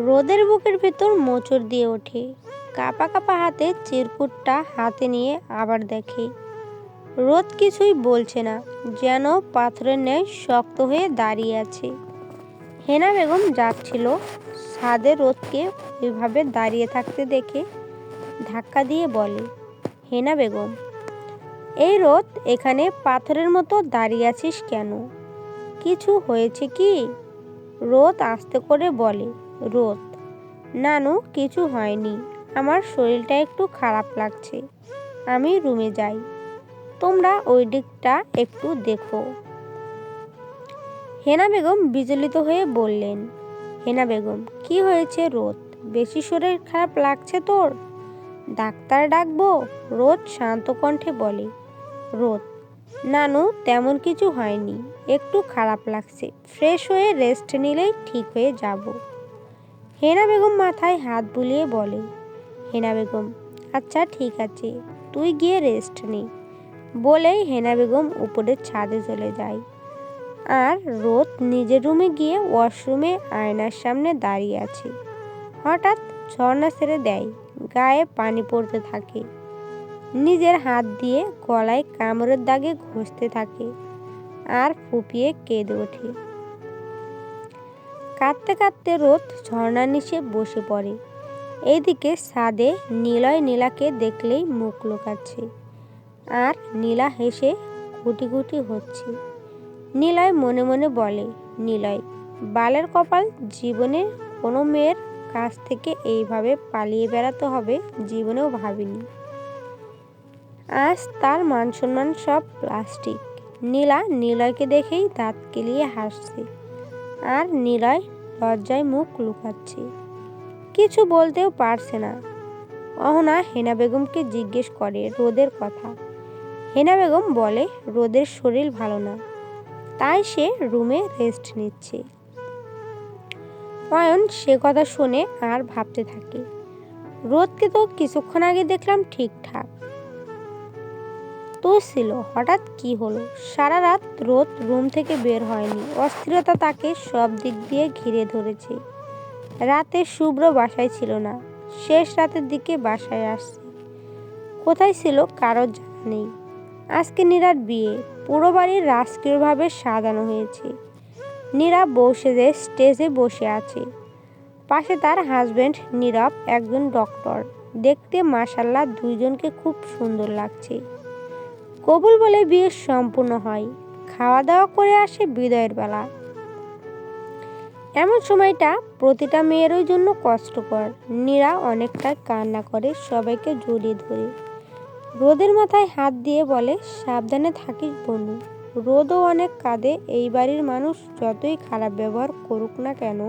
রোদের বুকের ভেতর মোচড় দিয়ে ওঠে। কাঁপা কাঁপা হাতে চিরকুটটা হাতে নিয়ে আবার দেখে রোদ কিছুই বলছে না, যেন পাথরের ন্যায় শক্ত হয়ে দাঁড়িয়ে আছে। হেনা বেগম যাচ্ছিল, ছাদে রোদকে ওইভাবে দাঁড়িয়ে থাকতে দেখে ধাক্কা দিয়ে বলে, হেনা বেগম, এই রোদ, এখানে পাথরের মতো দাঁড়িয়ে আছিস কেন? কিছু হয়েছে কি? রোদ আস্তে করে বলে, রোদ, নানু, কিছু হয়নি, আমার শরীরটা একটু খারাপ লাগছে, আমি রুমে যাই, তোমরা ওই দিকটা একটু দেখো। হেনা বেগম বিচলিত হয়ে বললেন, হেনা বেগম, কি হয়েছে রোদ? বেশি শরীর খারাপ লাগছে তোর? ডাক্তার ডাকবো? রোদ শান্ত কণ্ঠে বলে, রোদ, নানু, তেমন কিছু হয়নি, একটু খারাপ লাগছে, ফ্রেশ হয়ে রেস্ট নিলেই ঠিক হয়ে যাব। হেনা বেগম মাথায় হাত বুলিয়ে বলে, হেনা বেগম, আচ্ছা ঠিক আছে, তুই গিয়ে রেস্ট নে। বলেই হেনা বেগম উপরের ছাদে চলে যায়। আর রোদ নিজের রুমে গিয়ে ওয়াশরুমে আয়নার সামনে দাঁড়িয়ে আছে। হঠাৎ ঝর্ণা ছেড়ে দেয়, গায়ে পানি পড়তে থাকে, নিজের হাত দিয়ে গলায় কামড়ের দাগে ঘষতে থাকে আর ফুপিয়ে কেঁদে ওঠে। কাঁদতে কাঁদতে রোদ ঝর্ণার নিচে বসে পড়ে। এইদিকে ছাদে নিলয় নীলাকে দেখলেই মুখ লুকাচ্ছে, আর নীলা হেসে গুটি গুটি হচ্ছে। নিলয় মনে মনে বলে, নিলয়, বালের কপাল, জীবনে কোনো মেয়ের কাছ থেকে এইভাবে পালিয়ে বেড়াতে হবে জীবনেও ভাবিনি। আজ তার মান সম্মান সব প্লাস্টিক। নীলা নিলয়কে দেখেই দাঁত কেলিয়ে হাসছে, আর নিলয় লজ্জায় মুখ লুকাচ্ছে, কিছু বলতেও পারছে না। অহনা হেনা বেগমকে জিজ্ঞেস করে রোদের কথা। হেনা বেগম বলে, রোদের শরীর ভালো না, তাই সে রুমে রেস্ট নিচ্ছে। অয়ন সে কথা শুনে আর ভাবতে থাকে, রোদকে তো কিছুক্ষণ আগে দেখলাম ঠিকঠাক তো ছিল, হঠাৎ কি হলো? সারা রাত রোদ রুম থেকে বের হয়নি, অস্থিরতা তাকে সব দিক দিয়ে ঘিরে ধরেছে। রাতে শুভ্র বাসায় ছিল না, শেষ রাতের দিকে বাসায় আসছে। কোথায় ছিল কারোর জানা নেই। আজকে নীরার বিয়ে, পুরো বাড়ি রাজকীয়ভাবে সাজানো হয়েছে। নীরা বউ সেজে স্টেজে বসে আছে, পাশে তার হাজবেন্ড নীরব, একজন ডক্টর। দেখতে মাশাআল্লাহ দুইজনকে খুব সুন্দর লাগছে। কবুল বলে বিয়ে সম্পূর্ণ হয়, খাওয়া দাওয়া করে আসে বিদায়ের বেলা। এমন সময়টা প্রতিটা মেয়েরই জন্য কষ্টকর। নীরা অনেকটা কান্না করে, সবাইকে জড়িয়ে ধরে। রোদের মাথায় হাত দিয়ে বলে, সাবধানে থাকিস বনু। রোদও অনেক কাঁদে, এই বাড়ির মানুষ যতই খারাপ ব্যবহার করুক না কেন,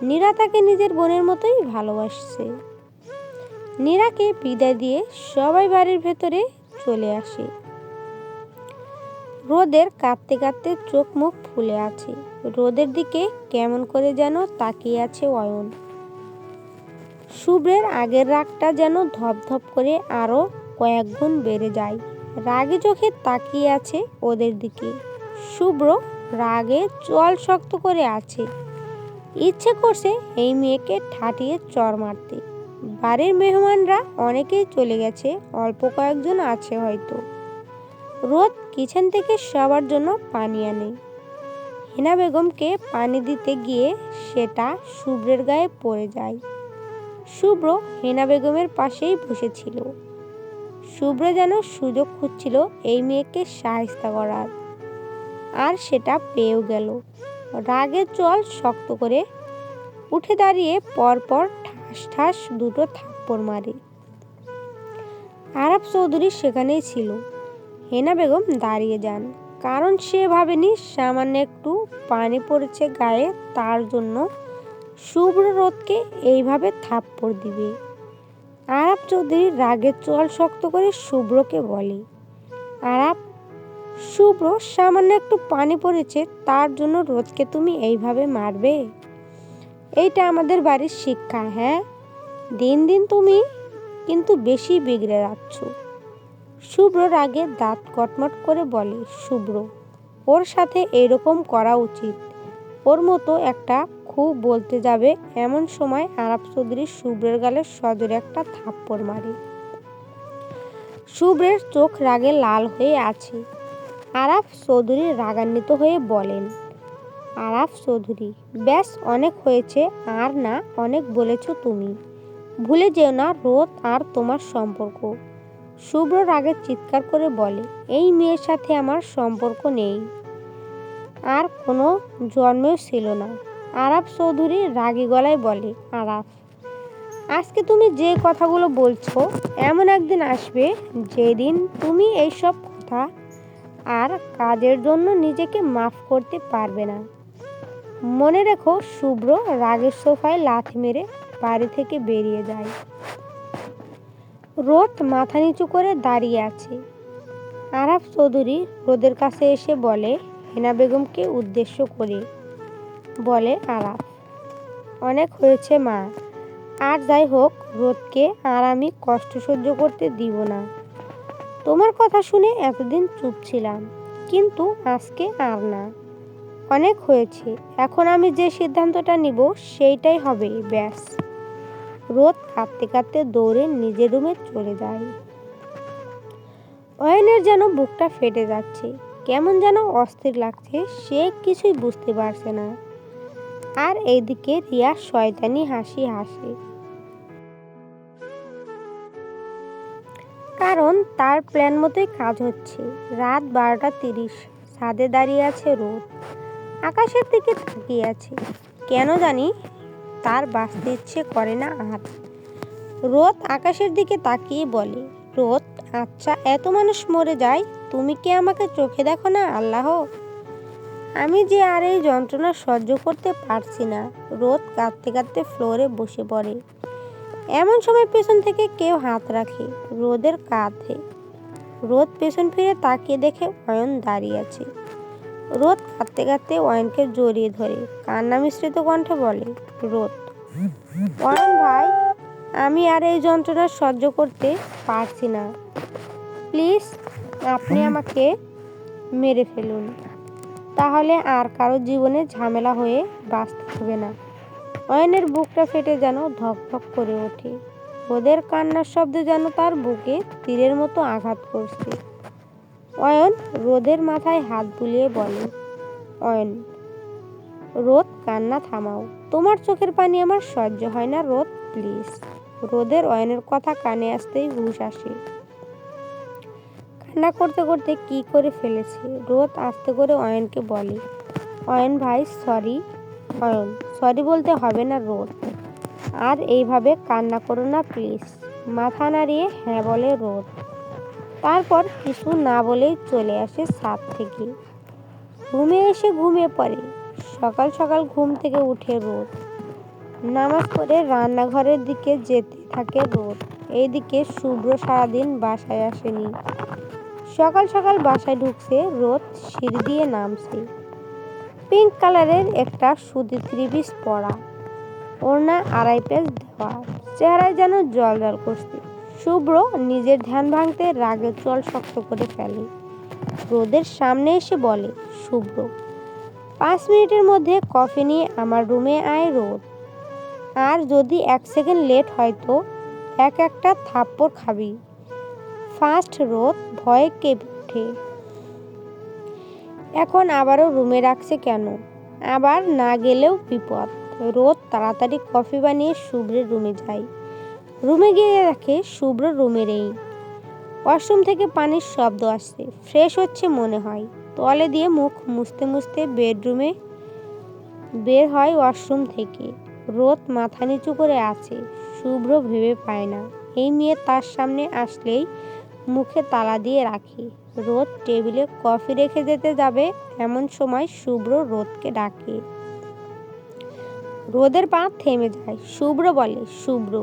নীরা তাকে নিজের বোনের মতোই ভালোবাসছে। নীরাকে বিদায় দিয়ে সবাই বাড়ির ভেতরে চলে আসে। রোদের কাঁদতে কাঁদতে চোখ মুখ ফুলে আছে। রোদের দিকে কেমন করে যেন তাকিয়ে আছে অয়ন। শুভ্রের আগের রাগটা যেন ধপধপ করে আরো কয়েক গুণ বেড়ে যায়। রাগে চোখে তাকিয়ে আছে ওদের দিকে। শুভ্র রাগে চল শক্ত করে আছে, ইচ্ছে করছে এই মেয়েকে ঠাটিয়ে চড় মারতে। বাড়ির মেহমানরা অনেকেই চলে গেছে, অল্প কয়েকজন আছে হয়তো। রোদ কিচেন থেকে সবার জন্য পানি আনে। হেনা বেগমকে পানি দিতে গিয়ে সেটা শুভ্রের গায়ে পড়ে যায়। শুভ্র হেনা বেগমের পাশেই বসেছিল। শুভ্র যেন সুযোগ খুঁজছিল এই মেয়েকে শায়েস্তা করার, আর সেটা পেয়েও গেল। রাগের চল শক্ত করে উঠে দাঁড়িয়ে পরপর ঠাস ঠাস দুটো থাপ্পড় মারে। আরাফ চৌধুরী সেখানেই ছিল। হেনা বেগম দাঁড়িয়ে যান, কারণ সে ভাবেনি সামান্য একটু পানি পড়েছে গায়ে, তার জন্য শুভ্র রোদকে এইভাবে থাপ্পড় দিবে। আরাফ চৌধুরী রাগের চল শক্ত করে শুভ্রকে বলে, আরাফ, শুভ্র সামান্য একটু পানি পড়েছে, তার জন্য রোদকে তুমি এইভাবে মারবে? এইটা আমাদের বাড়ির শিক্ষা। হ্যাঁ, দিন দিন তুমি কিন্তু বেশি বিগড়ে যাচ্ছ। শুভ্র রাগে দাঁত কটমট করে বলে, শুভ্র, ওর সাথে এরকম করা উচিত? ওর মতো একটা খুব বলতে যাবে এমন সময় আরাফ চৌধুরী শুভ্রের গালে সজোরে একটা থাপ্পড় মারে। শুভ্রের চোখ রাগে লাল হয়ে আছে। আরাফ চৌধুরী রাগান্বিত হয়ে বলেন, আরাফ চৌধুরী, ব্যাস অনেক হয়েছে, আর না অনেক বলেছ তুমি। ভুলে যেও না রোদ আর তোমার সম্পর্ক। শুভ্র রাগে চিৎকার করে বলে, এই মেয়ের সাথে আমার সম্পর্ক নেই, আর কোনো জন্মেও ছিল না। আরাফ চৌধুরী রাগী গলায় বলে, আরাফ, আজকে তুমি যে কথাগুলো বলছো এমন একদিন আসবে যেদিন তুমি এইসব কথা আর কাজের জন্য নিজেকে মাফ করতে পারবে না। মনে রেখো। শুভ্র রাগের সোফায় লাথি মেরে বাড়ি থেকে বেরিয়ে যায়। রোদ মাথা নিচু করে দাঁড়িয়ে আছে। আরাফ চৌধুরী রোদের কাছে এসে বলে, হেনা বেগমকে উদ্দেশ্য করে বলে, আরাফ, অনেক হয়েছে মা, আর যাই হোক রোদকে আর আমি কষ্ট সহ্য করতে দিব না। তোমার কথা শুনে এতদিন চুপ ছিলাম, কিন্তু আজকে আর না। অনেক হয়েছে, এখন আমি যে সিদ্ধান্তটা নিব সেইটাই হবে, ব্যাস। রোদ কাঁদতে কাঁদতে দৌড়ে নিজের রুমে চলে যায়। অয়নের যেন বুকটা ফেটে যাচ্ছে, কেমন যেন অস্থির লাগছে, সে কিছুই বুঝতে পারছে না। আর এইদিকে রিয়া শয়তানি হাসি হাসে, কারণ তার প্ল্যান মতোই কাজ হচ্ছে। রাত 12:30, ছাদে দাঁড়িয়ে আছে রোদ, আকাশের দিকে তাকিয়ে আছে। কেন জানি তার বাঁচতে ইচ্ছে করে না আর। রোদ আকাশের দিকে তাকিয়ে বলে, রোদ, আচ্ছা এত মানুষ মরে যায়, তুমি কি আমাকে চোখে দেখো না আল্লাহ? আমি যে আর এই যন্ত্রণা সহ্য করতে পারছি না। রোদ কাঁদতে কাঁদতে ফ্লোরে বসে পড়ে। এমন সময় পেছন থেকে কেউ হাত রাখে রোদের কাঁধে। রোদ পেছন ফিরে তাকিয়ে দেখে অয়ন দাঁড়িয়ে আছে। রোদ কাঁদতে কাঁদতে অয়নকে জড়িয়ে ধরে কান্না মিশ্রিত কণ্ঠে বলে, রোদ, অয়ন ভাই, আমি আর এই যন্ত্রণা সহ্য করতে পারছি না, প্লিজ আপনি আমাকে মেরে ফেলুন, তাহলে আর কারো জীবনে ঝামেলা হয়ে বাঁচতে হবে না। অয়নের বুকটা ফেটে যেন ধকধক করে ওঠে। রোদের কান্নার শব্দ যেন তার বুকে তীরের মতো আঘাত করছে। অয়ন রোদের মাথায় হাত বুলিয়ে বলে, অয়ন, রোদ কান্না থামাও, তোমার চোখের পানি আমার সহ্য হয় না রোদ, প্লিজ। রোদের অয়নের কথা কানে আসতেই হুঁশ আসে। কান্না করতে করতে কি করে ফেলেছে। রোদ আস্তে করে অয়নকে বলে, অয়ন ভাই সরি। অয়ন, সরি বলতে হবে না রোদ, আর এইভাবে কান্না করো না প্লিজ। মাথা নাড়িয়ে হ্যাঁ বলে রোদ। তারপর কিছু না বলেই চলে আসে ছাদ থেকে। রুমে এসে ঘুমিয়ে পড়ে। সকাল সকাল ঘুম থেকে উঠে রোদ নামাজ পড়ে রান্নাঘরের দিকে যেতে থাকে রোদ। এইদিকে শুভ্র সারাদিন বাসায় আসেনি। সকাল সকাল বাসায় ঢুকছে রোদ, সিঁড়ি দিয়ে নামছে। পিঙ্ক কালারের একটা সুতি থ্রি পিস পরা, ওড়না আড়াই পেঁচ দেওয়া, চেহারায় যেন জল জল করছে। শুভ্র নিজের ধ্যান ভাঙতে রাগের চল শক্ত করে ফেলে। রোদের সামনে এসে বলে, শুভ্র, 5 মিনিটের মধ্যে কফি নিয়ে আমার রুমে আয় রোদ, আর যদি 1 সেকেন্ড লেট হয় তো একটা থাপ্পড় খাবি। ফার্স্ট রোদ ভয়ে কেঁপে ওঠে। এখন আবারও রুমে রাখছে কেন? আবার না গেলেও বিপদ। রোদ তাড়াতাড়ি কফি বানিয়ে শুভ্রের রুমে যায়। রুমে গিয়ে দেখে শুভ্র রুমে নেই। ওয়াশরুম থেকে পানির শব্দ আসছে, ফ্রেশ হচ্ছে মনে হয়। তোয়ালে দিয়ে মুখ মুছতে মুছতে বেডরুমে বের হয় ওয়াশরুম থেকে। রোদ মাথা নিচু করে আছে। শুভ্র ভেবে পায় না এই মেয়ে তার সামনে আসলেই মুখে তালা দিয়ে রাখে। রোদ টেবিলে কফি রেখে যেতে যাবে এমন সময় শুভ্র রোদকে ডাকে। রোদের পা থেমে যায়। শুভ্র বলে, শুভ্র।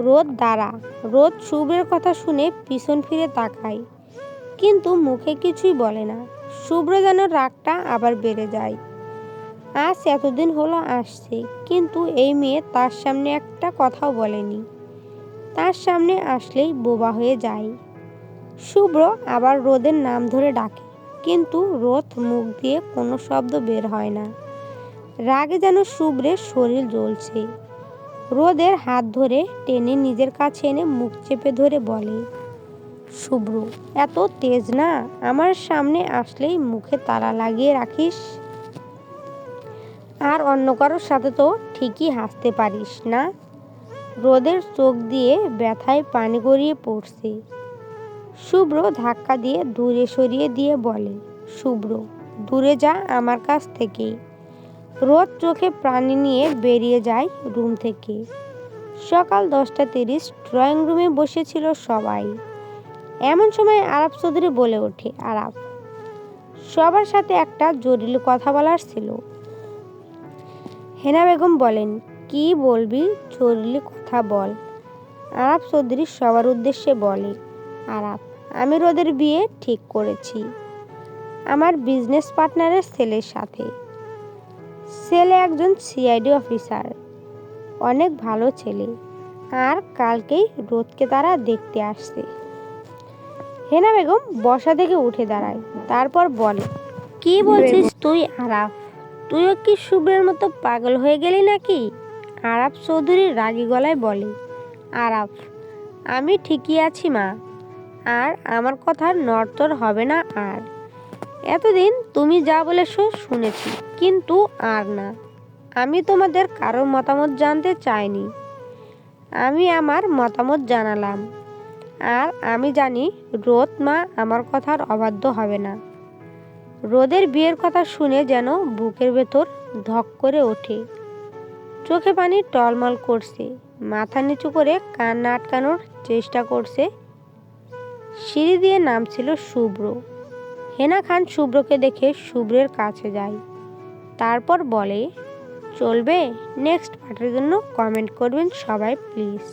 রোদ দাঁড়া। রোদ শুভ্রের কথা শুনে পিছন ফিরে তাকায়, কিন্তু মুখে কিছুই বলে না। শুভ্র যেন রাগটা আবার বেড়ে যায়। আজ এতদিন হলো আসছে, কিন্তু এই মেয়ে তার সামনে একটা কথাও বলেনি। তার সামনে আসলেই বোবা হয়ে যায়। শুভ্র আবার রোদের নাম ধরে ডাকে, কিন্তু রোদ মুখ দিয়ে কোনো শব্দ বের হয় না। রাগে যেন শুভ্রের শরীর জ্বলছে। রোদের হাত ধরে টেনে নিজের কাছে এনে মুখ চেপে ধরে বলে, শুভ্র, এত তেজ না, আমার সামনে আসলেই মুখে তালা লাগিয়ে রাখিস। আর অন্য কারোর সাথে তো ঠিকই হাসতে পারিস না। রোদের চোখ দিয়ে ব্যথায় পানি গড়িয়ে পড়ছে। শুভ্র ধাক্কা দিয়ে দূরে সরিয়ে দিয়ে বলে, শুভ্র, দূরে যা আমার কাছ থেকে। রোদ চোখে প্রাণী নিয়ে বেরিয়ে যায় রুম থেকে। সকাল 10:30, ড্রয়িং রুমে বসেছিল সবাই। এমন সময় আরাফ চৌধুরী বলে ওঠে, আরাফ, সবার সাথে একটা জরুরি কথা বলার ছিল। হেনা বেগম বলেন, কি বলবি, জরুরি কথা বল। আরাফ চৌধুরী সবার উদ্দেশ্যে বলে, আরাফ, আমি রোদের বিয়ে ঠিক করেছি আমার বিজনেস পার্টনারের ছেলের সাথে। ছেলে একজন সিআইডি অফিসার, অনেক ভালো ছেলে। আর কালকেই রোদকে তারা দেখতে আসছে। হেনা বেগম বসা থেকে উঠে দাঁড়ায়, তারপর বলে, কি বলছিস তুই আরাফ? তুইও কি শুভ্রের মতো পাগল হয়ে গেলি নাকি? আরাফ চৌধুরী রাগী গলায় বলে, আরাফ, আমি ঠিকই আছি মা, আর আমার কথা নড়চড় হবে না। আর এতদিন তুমি যা বলেছো শুনেছি, কিন্তু আর না। আমি তোমাদের কারোর মতামত জানতে চাইনি। আমি আমার মতামত জানালাম। আর আমি জানি রোদ মা আমার কথার অবাধ্য হবে না। রোদের বিয়ের কথা শুনে যেন বুকের ভেতর ধক করে ওঠে। চোখে পানি টলমল করছে। মাথা নিচু করে কান্না আটকানোর চেষ্টা করছে। সিঁড়ি দিয়ে নামছিল শুভ্র। হেনা খান শুভ্রকে দেখে শুভ্রের কাছে যায়, তারপর বলে, চলবে? নেক্সট পার্টের জন্য কমেন্ট করবেন সবাই প্লিজ।